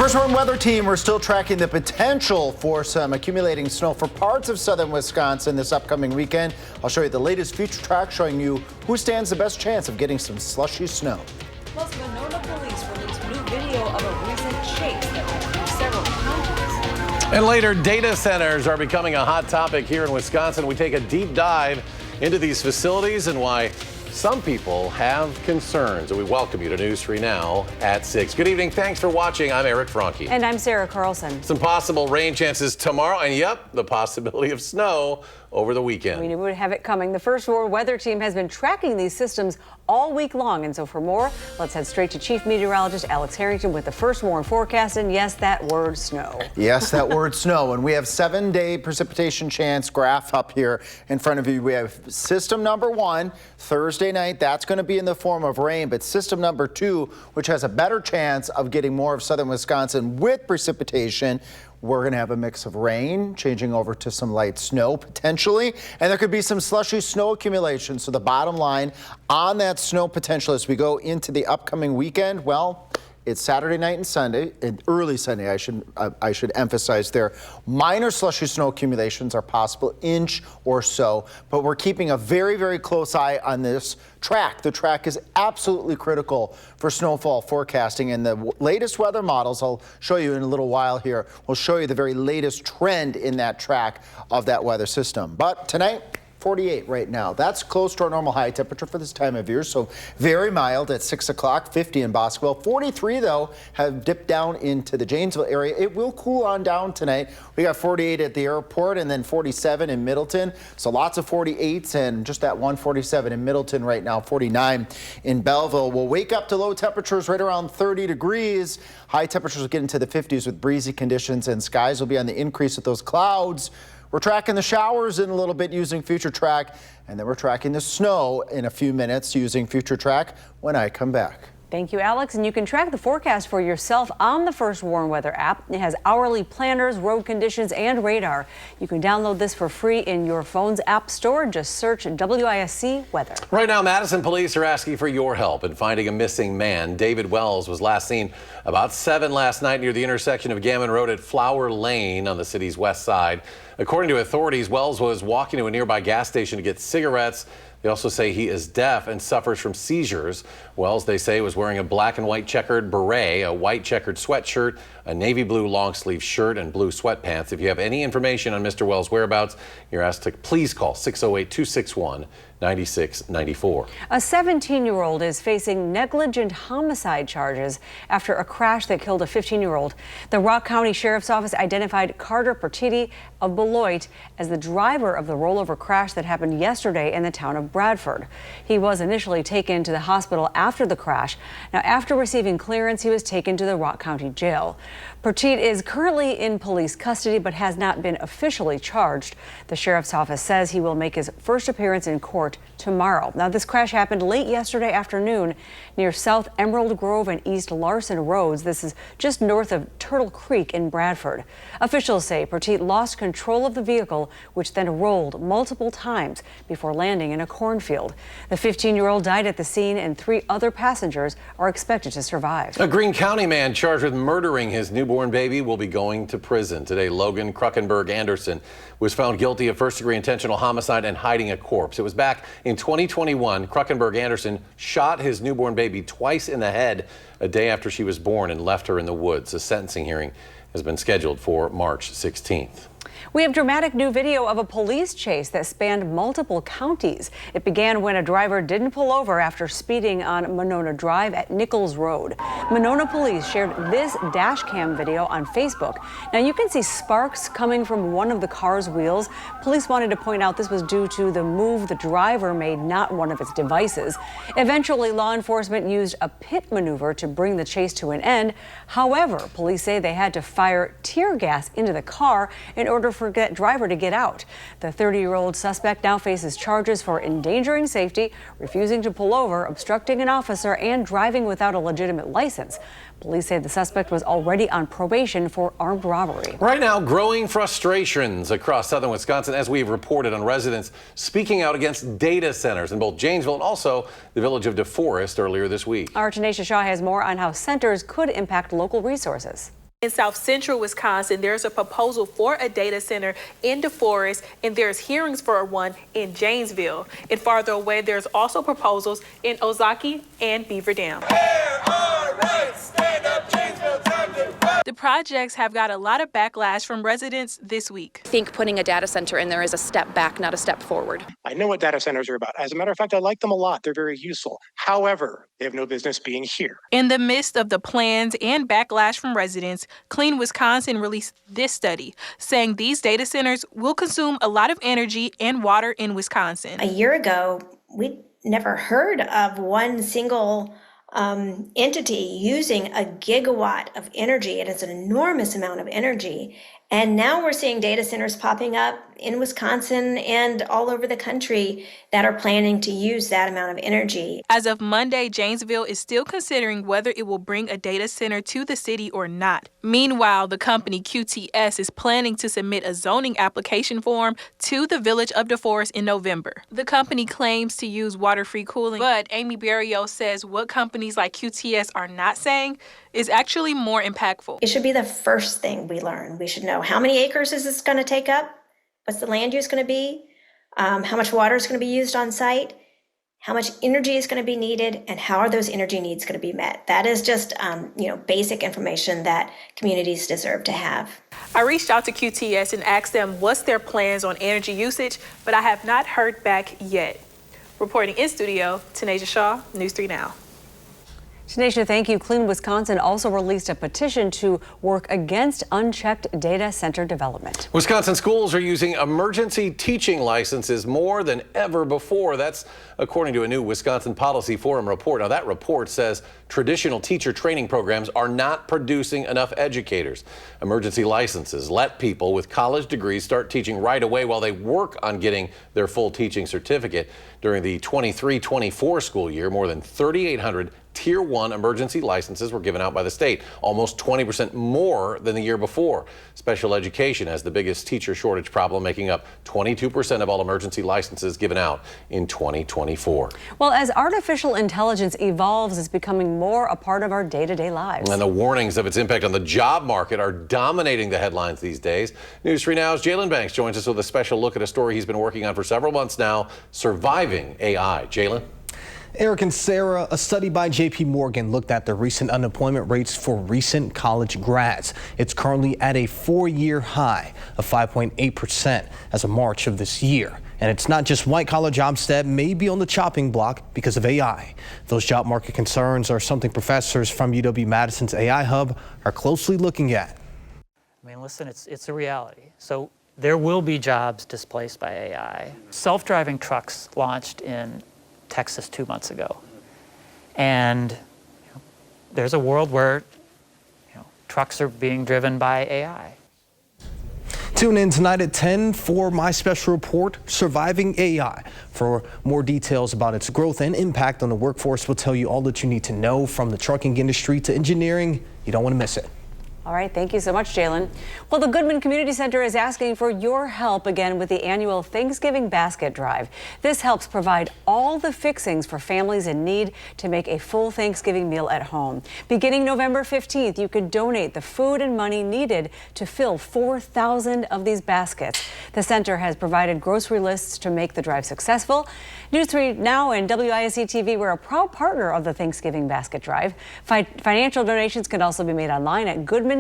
First Warn Weather Team, we're still tracking the potential for some accumulating snow for parts of southern Wisconsin this upcoming weekend. I'll show you the latest future track showing you who stands the best chance of getting some slushy snow. Plus, Monona police released new video of a recent chase that went through several counties. And later, data centers are becoming a hot topic here in Wisconsin. We take a deep dive into these facilities and why some people have concerns. And we welcome you to News 3 Now at 6. Good evening. Thanks for watching. I'm Eric Franke. And I'm Sarah Carlson. Some possible rain chances tomorrow. And yep, the possibility of snow over the weekend. We knew we would have it coming. The First Warn Weather Team has been tracking these systems all week long. And so for more, let's head straight to Chief Meteorologist Alex Harrington with the First Warn forecast. And yes, that word snow. Yes, that word snow. And we have 7-day precipitation chance graph up here in front of you. We have system number 1, Thursday night. That's going to be in the form of rain. But system number 2, which has a better chance of getting more of southern Wisconsin with precipitation, we're going to have a mix of rain changing over to some light snow potentially, and there could be some slushy snow accumulation. So the bottom line on that snow potential as we go into the upcoming weekend, well, it's Saturday night and Sunday, and early Sunday, I should emphasize there. Minor slushy snow accumulations are possible, inch or so, but we're keeping a very, very close eye on this track. The track is absolutely critical for snowfall forecasting, and the latest weather models, I'll show you in a little while here, will show you the very latest trend in that track of that weather system. But tonight, 48 right now. That's close to our normal high temperature for this time of year, so very mild at 6 o'clock, 50 in Bosqueville. 43, though, have dipped down into the Janesville area. It will cool on down tonight. We got 48 at the airport and then 47 in Middleton. So lots of 48s and just that 147 in Middleton right now, 49 in Belleville. We'll wake up to low temperatures right around 30 degrees. High temperatures will get into the 50s with breezy conditions, and skies will be on the increase with those clouds. We're tracking the showers in a little bit using Future Track, and then we're tracking the snow in a few minutes using Future Track when I come back. Thank you, Alex. And you can track the forecast for yourself on the First Warn Weather app. It has hourly planners, road conditions, and radar. You can download this for free in your phone's app store. Just search WISC Weather. Right now, Madison police are asking for your help in finding a missing man. David Wells was last seen about 7 last night near the intersection of Gammon Road at Flower Lane on the city's west side. According to authorities, Wells was walking to a nearby gas station to get cigarettes. They also say he is deaf and suffers from seizures. Wells, they say, was wearing a black and white checkered beret, a white checkered sweatshirt, a navy blue long sleeve shirt, and blue sweatpants. If you have any information on Mr. Wells' whereabouts, you're asked to please call 608-261-9694. A 17-year-old is facing negligent homicide charges after a crash that killed a 15-year-old. The Rock County Sheriff's Office identified Carter Pertiti of Beloit as the driver of the rollover crash that happened yesterday in the town of Bradford. He was initially taken to the hospital after the crash. Now, after receiving clearance, he was taken to the Rock County Jail. Pertit is currently in police custody but has not been officially charged. The sheriff's office says he will make his first appearance in court tomorrow. Now, this crash happened late yesterday afternoon near South Emerald Grove and East Larson Roads. This is just north of Turtle Creek in Bradford. Officials say Pertit lost control of the vehicle, which then rolled multiple times before landing in a cornfield. The 15-year-old died at the scene, and 3 other passengers are expected to survive. A Greene County man charged with murdering his newborn baby will be going to prison. Today, Logan Kruckenberg Anderson was found guilty of first-degree intentional homicide and hiding a corpse. It was back in 2021. Kruckenberg Anderson shot his newborn baby twice in the head a day after she was born and left her in the woods. A sentencing hearing has been scheduled for March 16th. We have dramatic new video of a police chase that spanned multiple counties. It began when a driver didn't pull over after speeding on Monona Drive at Nichols Road. Monona police shared this dash cam video on Facebook. Now, you can see sparks coming from one of the car's wheels. Police wanted to point out this was due to the move the driver made, not one of its devices. Eventually, law enforcement used a pit maneuver to bring the chase to an end. However, police say they had to fire tear gas into the car in order for that driver to get out. The 30-year-old suspect now faces charges for endangering safety, refusing to pull over, obstructing an officer, and driving without a legitimate license. Police say the suspect was already on probation for armed robbery. Right now, growing frustrations across southern Wisconsin as we've reported on residents speaking out against data centers in both Janesville and also the village of DeForest earlier this week. Our Tanisha Shaw has more on how centers could impact local resources. In South Central Wisconsin, there's a proposal for a data center in DeForest, and there's hearings for one in Janesville. And farther away, there's also proposals in Ozaki and Beaver Dam. The projects have got a lot of backlash from residents this week. I think putting a data center in there is a step back, not a step forward. I know what data centers are about. As a matter of fact, I like them a lot. They're very useful. However, they have no business being here. In the midst of the plans and backlash from residents, Clean Wisconsin released this study saying these data centers will consume a lot of energy and water in Wisconsin. A year ago, we never heard of one single entity using a gigawatt of energy. It is an enormous amount of energy. And now we're seeing data centers popping up in Wisconsin and all over the country that are planning to use that amount of energy. As of Monday, Janesville is still considering whether it will bring a data center to the city or not. Meanwhile, the company QTS is planning to submit a zoning application form to the Village of DeForest in November. The company claims to use water-free cooling, but Amy Barrios says what companies like QTS are not saying is actually more impactful. It should be the first thing we learn. We should know how many acres is this going to take up? What's the land use going to be? How much water is going to be used on site? How much energy is going to be needed? And how are those energy needs going to be met? That is just, basic information that communities deserve to have. I reached out to QTS and asked them what's their plans on energy usage, but I have not heard back yet. Reporting in studio, Tanasia Shaw, News 3 Now. Tanisha, thank you. Clean Wisconsin also released a petition to work against unchecked data center development. Wisconsin schools are using emergency teaching licenses more than ever before. That's according to a new Wisconsin Policy Forum report. Now, that report says traditional teacher training programs are not producing enough educators. Emergency licenses let people with college degrees start teaching right away while they work on getting their full teaching certificate. During the 23-24 school year, more than 3,800 Tier 1 emergency licenses were given out by the state, almost 20% more than the year before. Special education has the biggest teacher shortage problem, making up 22% of all emergency licenses given out in 2024. Well, as artificial intelligence evolves, it's becoming more a part of our day-to-day lives. And the warnings of its impact on the job market are dominating the headlines these days. News 3 Now's Jalen Banks joins us with a special look at a story he's been working on for several months now, surviving AI. Jalen? Eric and Sarah, a study by J.P. Morgan looked at the recent unemployment rates for recent college grads. It's currently at a 4-year high of 5.8% as of March of this year. And it's not just white-collar jobs that may be on the chopping block because of AI. Those job market concerns are something professors from UW-Madison's AI Hub are closely looking at. I mean, listen, it's a reality. So there will be jobs displaced by AI. Self-driving trucks launched in Texas 2 months ago. And there's a world where trucks are being driven by AI. Tune in tonight at 10 for my special report, Surviving AI. For more details about its growth and impact on the workforce, we'll tell you all that you need to know from the trucking industry to engineering. You don't want to miss it. All right, thank you so much, Jalen. Well, the Goodman Community Center is asking for your help again with the annual Thanksgiving Basket Drive. This helps provide all the fixings for families in need to make a full Thanksgiving meal at home. Beginning November 15th, you can donate the food and money needed to fill 4,000 of these baskets. The center has provided grocery lists to make the drive successful. News 3 Now and WISC TV, we're a proud partner of the Thanksgiving Basket Drive. Financial donations can also be made online at goodmancenter.org/donate.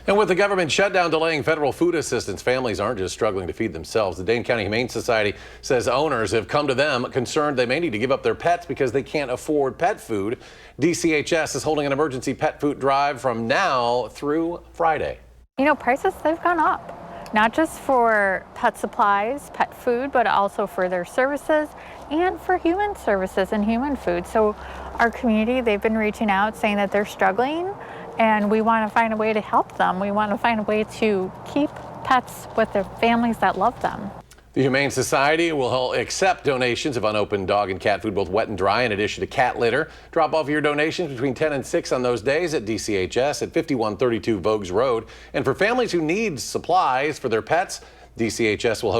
And with the government shutdown delaying federal food assistance, families aren't just struggling to feed themselves. The Dane County Humane Society says owners have come to them concerned they may need to give up their pets because they can't afford pet food. DCHS is holding an emergency pet food drive from now through Friday. Prices, they've gone up. Not just for pet supplies, pet food, but also for their services and for human services and human food. So our community, they've been reaching out saying that they're struggling and we want to find a way to help them. We want to find a way to keep pets with their families that love them. The Humane Society will accept donations of unopened dog and cat food, both wet and dry, in addition to cat litter. Drop off your donations between 10 and 6 on those days at DCHS at 5132 Vogues Road. And for families who need supplies for their pets, DCHS will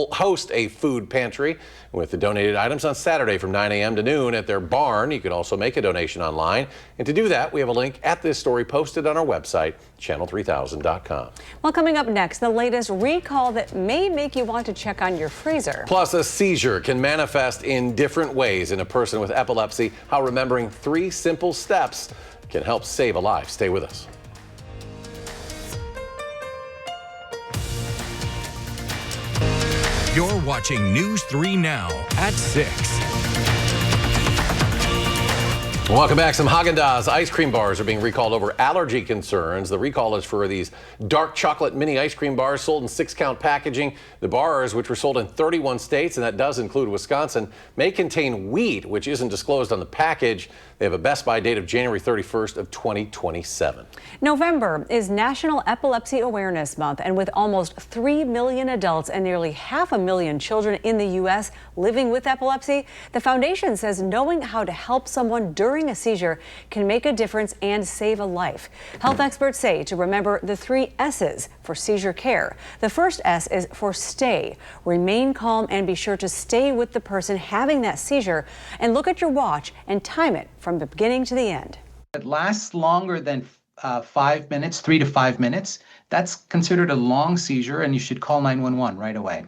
host a food pantry with the donated items on Saturday from 9 a.m. to noon at their barn. You can also make a donation online. And to do that, we have a link at this story posted on our website, channel3000.com. Well, coming up next, the latest recall that may make you want to check on your freezer. Plus, a seizure can manifest in different ways in a person with epilepsy. How remembering 3 simple steps can help save a life. Stay with us. You're watching News 3 Now at 6. Welcome back. Some Haagen-Dazs ice cream bars are being recalled over allergy concerns. The recall is for these dark chocolate mini ice cream bars sold in 6-count packaging. The bars, which were sold in 31 states, and that does include Wisconsin, may contain wheat, which isn't disclosed on the package. They have a Best By date of January 31st of 2027. November is National Epilepsy Awareness Month, and with almost 3 million adults and nearly 500,000 children in the U.S. living with epilepsy, the foundation says knowing how to help someone during a seizure can make a difference and save a life. Health experts say to remember the 3 S's for seizure care. The first S is for stay. Remain calm and be sure to stay with the person having that seizure, and look at your watch and time it from the beginning to the end. It lasts longer than 5 minutes, 3 to 5 minutes. That's considered a long seizure, and you should call 911 right away.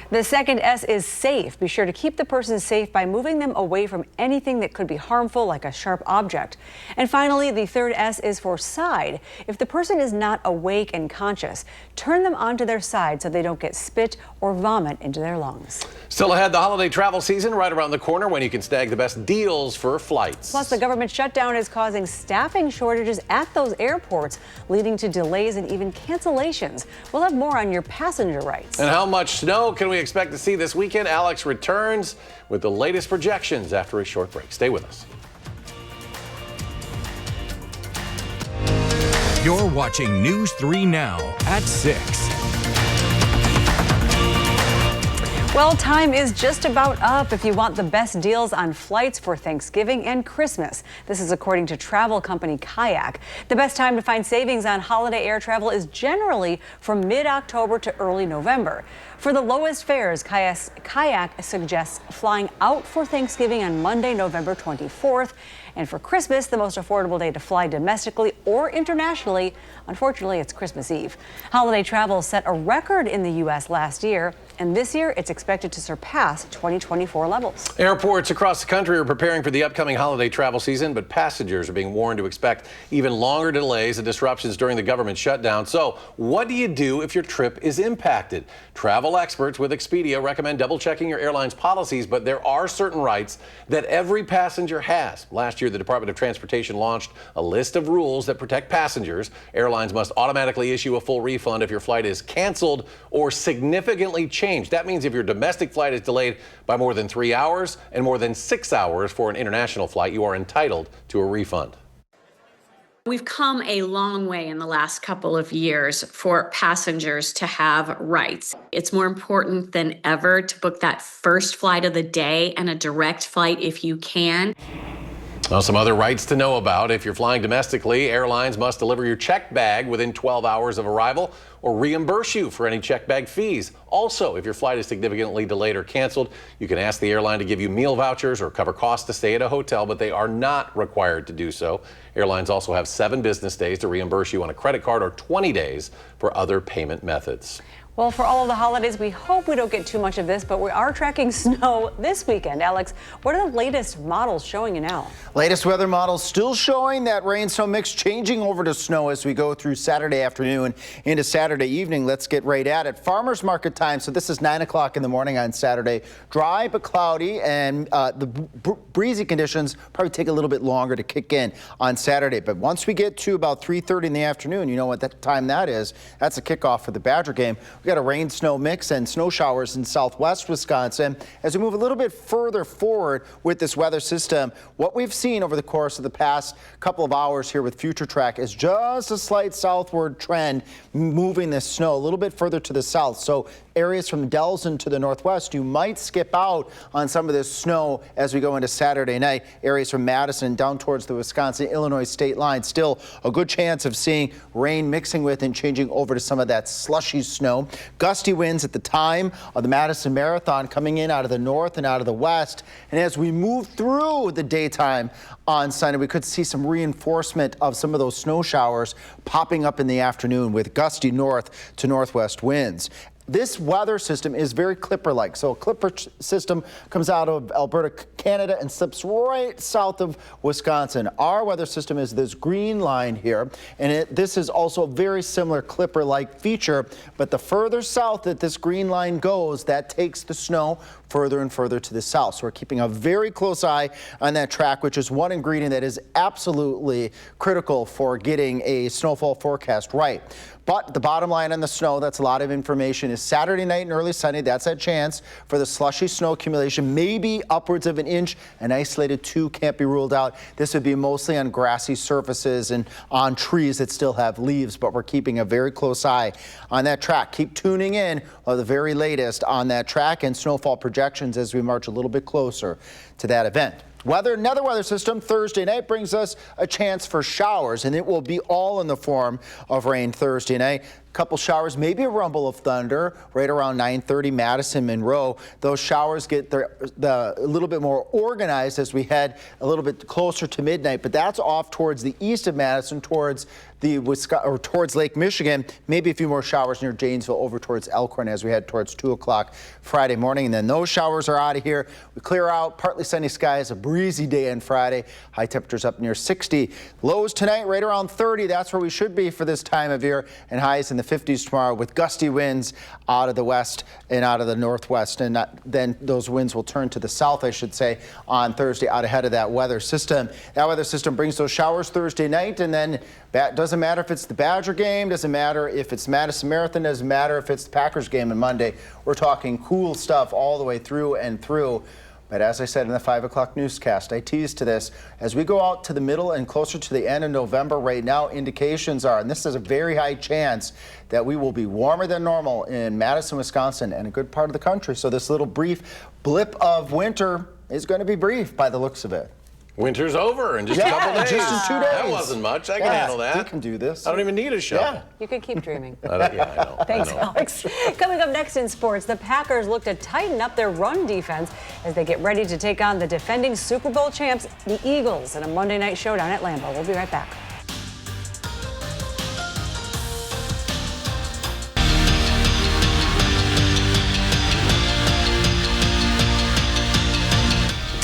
The second S is safe. Be sure to keep the person safe by moving them away from anything that could be harmful, like a sharp object. And finally, the third S is for side. If the person is not awake and conscious, turn them onto their side so they don't get spit or vomit into their lungs. Still ahead, the holiday travel season right around the corner when you can snag the best deals for flights. Plus, the government shutdown is causing staffing shortages at those airports, leading to delays and even cancellations. We'll have more on your passenger rights. And how much snow can we expect to see this weekend? Alex returns with the latest projections after a short break. Stay with us. You're watching News 3 Now at 6. Well, time is just about up if you want the best deals on flights for Thanksgiving and Christmas. This is according to travel company Kayak. The best time to find savings on holiday air travel is generally from mid-October to early November. For the lowest fares, Kayak suggests flying out for Thanksgiving on Monday, November 24th. And for Christmas, the most affordable day to fly domestically or internationally, unfortunately, it's Christmas Eve. Holiday travel set a record in the U.S. last year, and this year it's expected to surpass 2024 levels. Airports across the country are preparing for the upcoming holiday travel season, but passengers are being warned to expect even longer delays and disruptions during the government shutdown. So what do you do if your trip is impacted? Travel experts with Expedia recommend double-checking your airline's policies, but there are certain rights that every passenger has. Last year, the Department of Transportation launched a list of rules that protect passengers. Airlines must automatically issue a full refund if your flight is canceled or significantly changed. That means if your domestic flight is delayed by more than 3 hours and more than 6 hours for an international flight, you are entitled to a refund. We've come a long way in the last couple of years for passengers to have rights. It's more important than ever to book that first flight of the day and a direct flight if you can. Well, some other rights to know about. If you're flying domestically, airlines must deliver your checked bag within 12 hours of arrival or reimburse you for any checked bag fees. Also, if your flight is significantly delayed or canceled, you can ask the airline to give you meal vouchers or cover costs to stay at a hotel, but they are not required to do so. Airlines also have 7 business days to reimburse you on a credit card or 20 days for other payment methods. Well, for all of the holidays, we hope we don't get too much of this, but we are tracking snow this weekend. Alex, what are the latest models showing you now? Latest weather models still showing that rain-snow mix changing over to snow as we go through Saturday afternoon into Saturday evening. Let's get right at it. Farmers market time. So this is 9 o'clock in the morning on Saturday. Dry but cloudy, and the breezy conditions probably take a little bit longer to kick in on Saturday. But once we get to about 3:30 in the afternoon, you know what that time that is. That's a kickoff for the Badger game. We got a rain-snow mix and snow showers in southwest Wisconsin. As we move a little bit further forward with this weather system, what we've seen over the course of the past couple of hours here with Future Track is just a slight southward trend moving this snow a little bit further to the south. So areas from Delson to the northwest, you might skip out on some of this snow as we go into Saturday night. Areas from Madison down towards the Wisconsin-Illinois state line, still a good chance of seeing rain mixing with and changing over to some of that slushy snow. Gusty winds at the time of the Madison Marathon coming in out of the north and out of the west. And as we move through the daytime on Sunday, we could see some reinforcement of some of those snow showers popping up in the afternoon with gusty north to northwest winds. This weather system is very Clipper-like. So a Clipper system comes out of Alberta, Canada, and slips right south of Wisconsin. Our weather system is this green line here, and this is also a very similar Clipper-like feature. But the further south that this green line goes, that takes the snow further and further to the south. So we're keeping a very close eye on that track, which is one ingredient that is absolutely critical for getting a snowfall forecast right. But the bottom line on the snow, that's a lot of information, is Saturday night and early Sunday. That's that chance for the slushy snow accumulation, maybe upwards of an inch. An isolated 2 can't be ruled out. This would be mostly on grassy surfaces and on trees that still have leaves, but we're keeping a very close eye on that track. Keep tuning in for the very latest on that track and snowfall projections as we march a little bit closer to that event. Another weather system Thursday night brings us a chance for showers, and it will be all in the form of rain Thursday night. Couple showers, maybe a rumble of thunder right around 9:30 Madison, Monroe. Those showers get a little bit more organized as we head a little bit closer to midnight, but that's off towards the east of Madison, towards the towards Lake Michigan. Maybe a few more showers near Janesville over towards Elkhorn as we head towards 2 o'clock Friday morning. And then those showers are out of here. We clear out, partly sunny skies, a breezy day on Friday. High temperatures up near 60. Lows tonight right around 30. That's where we should be for this time of year, and highs in the 50s tomorrow with gusty winds out of the west and out of the northwest. And then those winds will turn to the south, I should say, on Thursday out ahead of that weather system. That weather system brings those showers Thursday night, and then doesn't matter if it's the Badger game, doesn't matter if it's Madison Marathon, doesn't matter if it's the Packers game on Monday. We're talking cool stuff all the way through and through. But as I said in the 5 o'clock newscast, I teased to this, as we go out to the middle and closer to the end of November right now, indications are, and this is a very high chance, that we will be warmer than normal in Madison, Wisconsin, and a good part of the country. So this little brief blip of winter is going to be brief by the looks of it. Winter's over in just a couple days. Just in 2 days. That wasn't much. I can handle that. You can do this. I don't even need a shovel. Yeah. You could keep dreaming. I know. Thanks, Alex. Coming up next in sports, the Packers look to tighten up their run defense as they get ready to take on the defending Super Bowl champs, the Eagles, in a Monday night showdown at Lambeau. We'll be right back.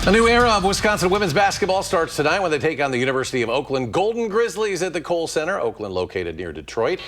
A new era of Wisconsin women's basketball starts tonight when they take on the University of Oakland Golden Grizzlies at the Kohl Center. Oakland located near Detroit.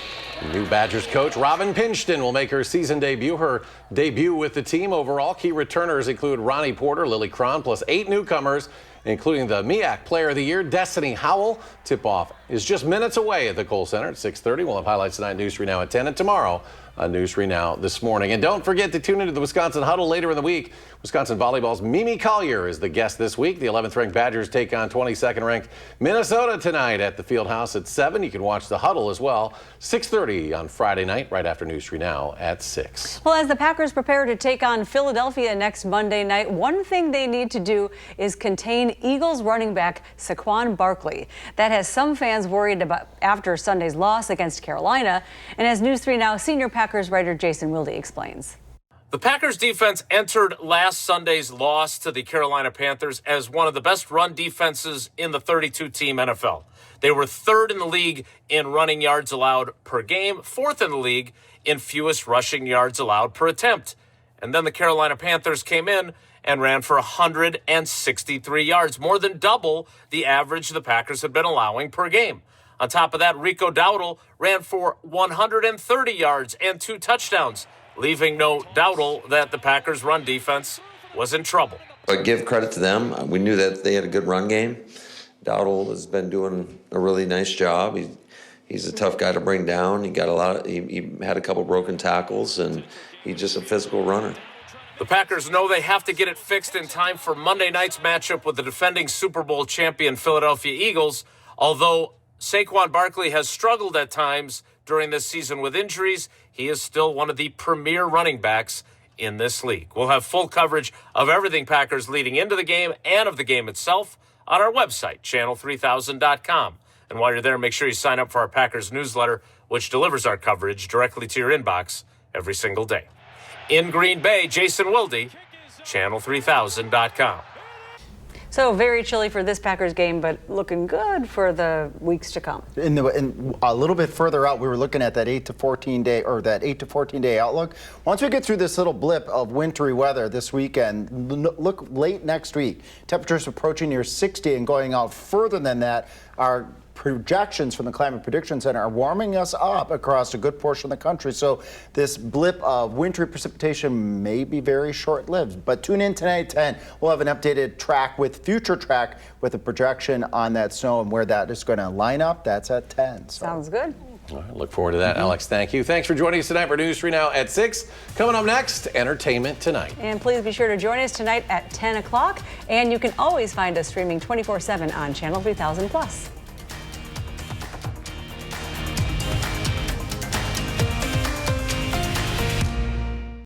New Badgers coach Robin Pingeton will make her season debut. Her debut with the team overall. Key returners include Ronnie Porter, Lily Cron, plus 8 newcomers, including the MEAC Player of the Year, Destiny Howell. Tip-off is just minutes away at the Kohl Center at 6:30. We'll have highlights tonight, News 3 Now at 10, and tomorrow on News 3 Now this morning. And don't forget to tune into the Wisconsin Huddle later in the week. Wisconsin Volleyball's Mimi Collier is the guest this week. The 11th-ranked Badgers take on 22nd-ranked Minnesota tonight at the Fieldhouse at 7. You can watch the Huddle as well, 6:30 on Friday night, right after News 3 Now at 6. Well, as the Packers prepare to take on Philadelphia next Monday night, one thing they need to do is contain Eagles running back Saquon Barkley. That has some fans worried about after Sunday's loss against Carolina. And as News 3 Now senior Packers writer Jason Wilde explains. The Packers defense entered last Sunday's loss to the Carolina Panthers as one of the best run defenses in the 32-team NFL. They were 3rd in the league in running yards allowed per game, 4th in the league in fewest rushing yards allowed per attempt. And then the Carolina Panthers came in and ran for 163 yards, more than double the average the Packers had been allowing per game. On top of that, Rico Dowdle ran for 130 yards and 2 touchdowns, leaving no Dowdle that the Packers' run defense was in trouble. But give credit to them. We knew that they had a good run game. Dowdle has been doing a really nice job. He's a tough guy to bring down. He had a couple broken tackles, and he's just a physical runner. The Packers know they have to get it fixed in time for Monday night's matchup with the defending Super Bowl champion Philadelphia Eagles. Although Saquon Barkley has struggled at times during this season with injuries, he is still one of the premier running backs in this league. We'll have full coverage of everything Packers leading into the game and of the game itself on our website, channel3000.com. And while you're there, make sure you sign up for our Packers newsletter, which delivers our coverage directly to your inbox every single day. In Green Bay, Jason Wilde, channel3000.com. So very chilly for this Packers game, but looking good for the weeks to come. In a little bit further out, we were looking at that 8 to 14 day outlook. Once we get through this little blip of wintry weather this weekend, look late next week, temperatures approaching near 60 and going out further than that. Our projections from the Climate Prediction Center are warming us up across a good portion of the country. So this blip of wintry precipitation may be very short-lived. But tune in tonight at 10. We'll have an updated track with future track with a projection on that snow and where that is going to line up. That's at 10. So. Sounds good. All right, look forward to that, Alex. Thank you. Thanks for joining us tonight for News 3 Now at 6. Coming up next, Entertainment Tonight. And please be sure to join us tonight at 10 o'clock. And you can always find us streaming 24/7 on Channel 3000+.